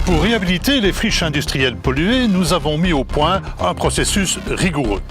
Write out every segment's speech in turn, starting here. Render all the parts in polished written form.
Pour réhabiliter les friches industrielles polluées, nous avons mis au point un processus rigoureux.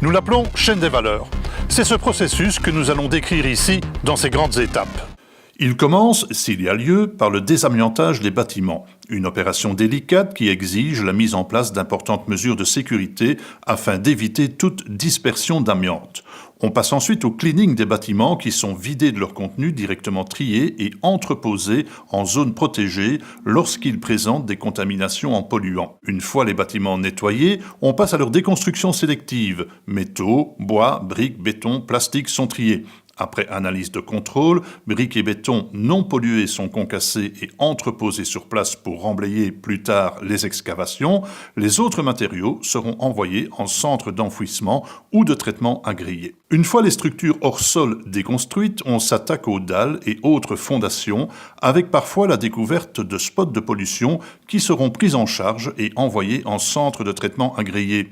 Nous l'appelons chaîne des valeurs. C'est ce processus que nous allons décrire ici dans ses grandes étapes. Il commence, s'il y a lieu, par le désamiantage des bâtiments, une opération délicate qui exige la mise en place d'importantes mesures de sécurité afin d'éviter toute dispersion d'amiante. On passe ensuite au cleaning des bâtiments qui sont vidés de leur contenu directement triés et entreposés en zone protégée lorsqu'ils présentent des contaminations en polluants. Une fois les bâtiments nettoyés, on passe à leur déconstruction sélective. Métaux, bois, briques, béton, plastique sont triés. Après analyse de contrôle, briques et béton non pollués sont concassés et entreposés sur place pour remblayer plus tard les excavations. Les autres matériaux seront envoyés en centre d'enfouissement ou de traitement à griller. Une fois les structures hors sol déconstruites, on s'attaque aux dalles et autres fondations, avec parfois la découverte de spots de pollution qui seront pris en charge et envoyés en centre de traitement à griller.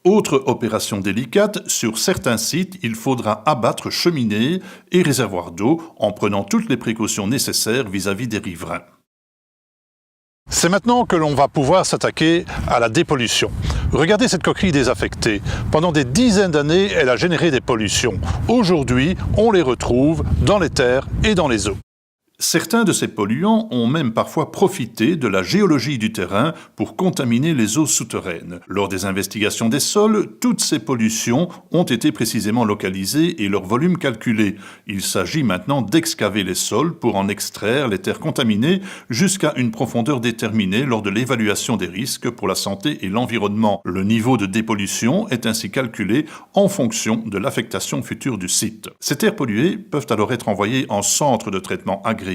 Autre opération délicate, sur certains sites, il faudra abattre cheminées et réservoirs d'eau en prenant toutes les précautions nécessaires vis-à-vis des riverains. C'est maintenant que l'on va pouvoir s'attaquer à la dépollution. Regardez cette coquille désaffectée. Pendant des dizaines d'années, elle a généré des pollutions. Aujourd'hui, on les retrouve dans les terres et dans les eaux. Certains de ces polluants ont même parfois profité de la géologie du terrain pour contaminer les eaux souterraines. Lors des investigations des sols, toutes ces pollutions ont été précisément localisées et leur volume calculé. Il s'agit maintenant d'excaver les sols pour en extraire les terres contaminées jusqu'à une profondeur déterminée lors de l'évaluation des risques pour la santé et l'environnement. Le niveau de dépollution est ainsi calculé en fonction de l'affectation future du site. Ces terres polluées peuvent alors être envoyées en centre de traitement agréé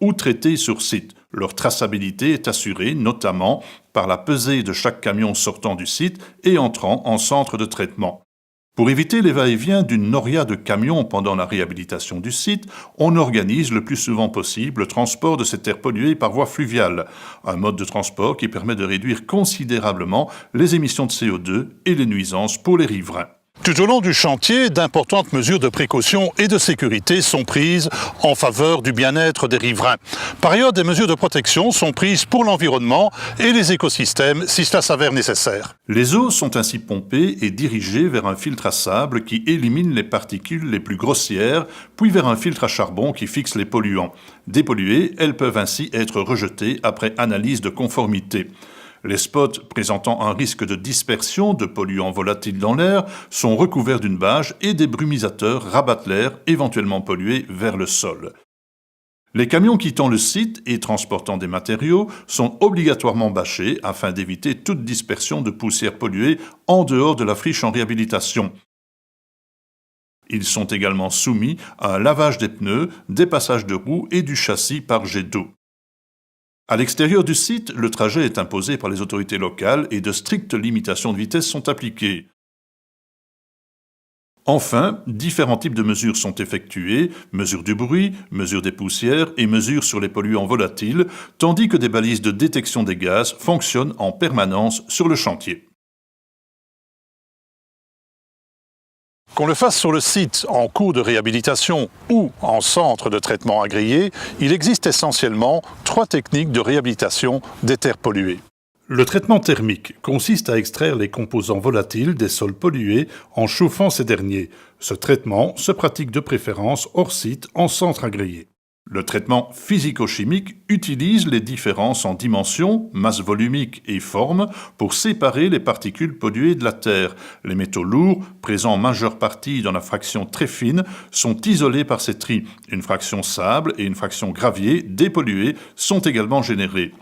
ou traités sur site. Leur traçabilité est assurée notamment par la pesée de chaque camion sortant du site et entrant en centre de traitement. Pour éviter les va-et-vient d'une noria de camions pendant la réhabilitation du site, on organise le plus souvent possible le transport de ces terres polluées par voie fluviale, un mode de transport qui permet de réduire considérablement les émissions de CO2 et les nuisances pour les riverains. Tout au long du chantier, d'importantes mesures de précaution et de sécurité sont prises en faveur du bien-être des riverains. Par ailleurs, des mesures de protection sont prises pour l'environnement et les écosystèmes si cela s'avère nécessaire. Les eaux sont ainsi pompées et dirigées vers un filtre à sable qui élimine les particules les plus grossières, puis vers un filtre à charbon qui fixe les polluants. Dépolluées, elles peuvent ainsi être rejetées après analyse de conformité. Les spots présentant un risque de dispersion de polluants volatiles dans l'air sont recouverts d'une bâche et des brumisateurs rabattent l'air éventuellement pollué vers le sol. Les camions quittant le site et transportant des matériaux sont obligatoirement bâchés afin d'éviter toute dispersion de poussière polluée en dehors de la friche en réhabilitation. Ils sont également soumis à un lavage des pneus, des passages de roues et du châssis par jet d'eau. À l'extérieur du site, le trajet est imposé par les autorités locales et de strictes limitations de vitesse sont appliquées. Enfin, différents types de mesures sont effectuées, mesures du bruit, mesures des poussières et mesures sur les polluants volatiles, tandis que des balises de détection des gaz fonctionnent en permanence sur le chantier. Qu'on le fasse sur le site en cours de réhabilitation ou en centre de traitement agréé, il existe essentiellement 3 techniques de réhabilitation des terres polluées. Le traitement thermique consiste à extraire les composants volatiles des sols pollués en chauffant ces derniers. Ce traitement se pratique de préférence hors site en centre agréé. Le traitement physico-chimique utilise les différences en dimensions, masse volumique et forme pour séparer les particules polluées de la terre. Les métaux lourds, présents en majeure partie dans la fraction très fine, sont isolés par ces tris. Une fraction sable et une fraction gravier dépolluées sont également générées.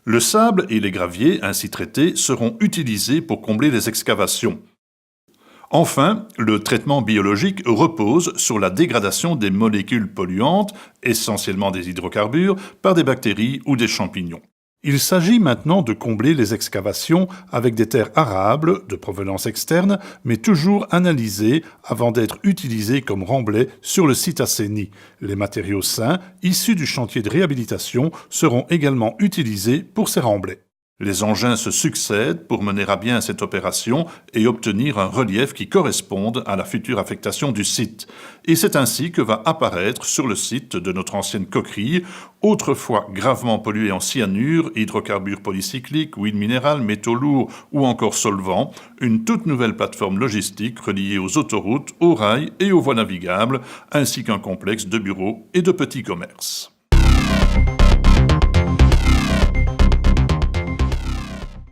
Le sable et les graviers ainsi traités seront utilisés pour combler les excavations. Enfin, le traitement biologique repose sur la dégradation des molécules polluantes, essentiellement des hydrocarbures, par des bactéries ou des champignons. Il s'agit maintenant de combler les excavations avec des terres arables de provenance externe, mais toujours analysées avant d'être utilisées comme remblais sur le site assaini. Les matériaux sains, issus du chantier de réhabilitation, seront également utilisés pour ces remblais. Les engins se succèdent pour mener à bien cette opération et obtenir un relief qui corresponde à la future affectation du site. Et c'est ainsi que va apparaître sur le site de notre ancienne coquerie, autrefois gravement polluée en cyanure, hydrocarbures polycycliques, huile minérale, métaux lourds ou encore solvants, une toute nouvelle plateforme logistique reliée aux autoroutes, aux rails et aux voies navigables, ainsi qu'un complexe de bureaux et de petits commerces.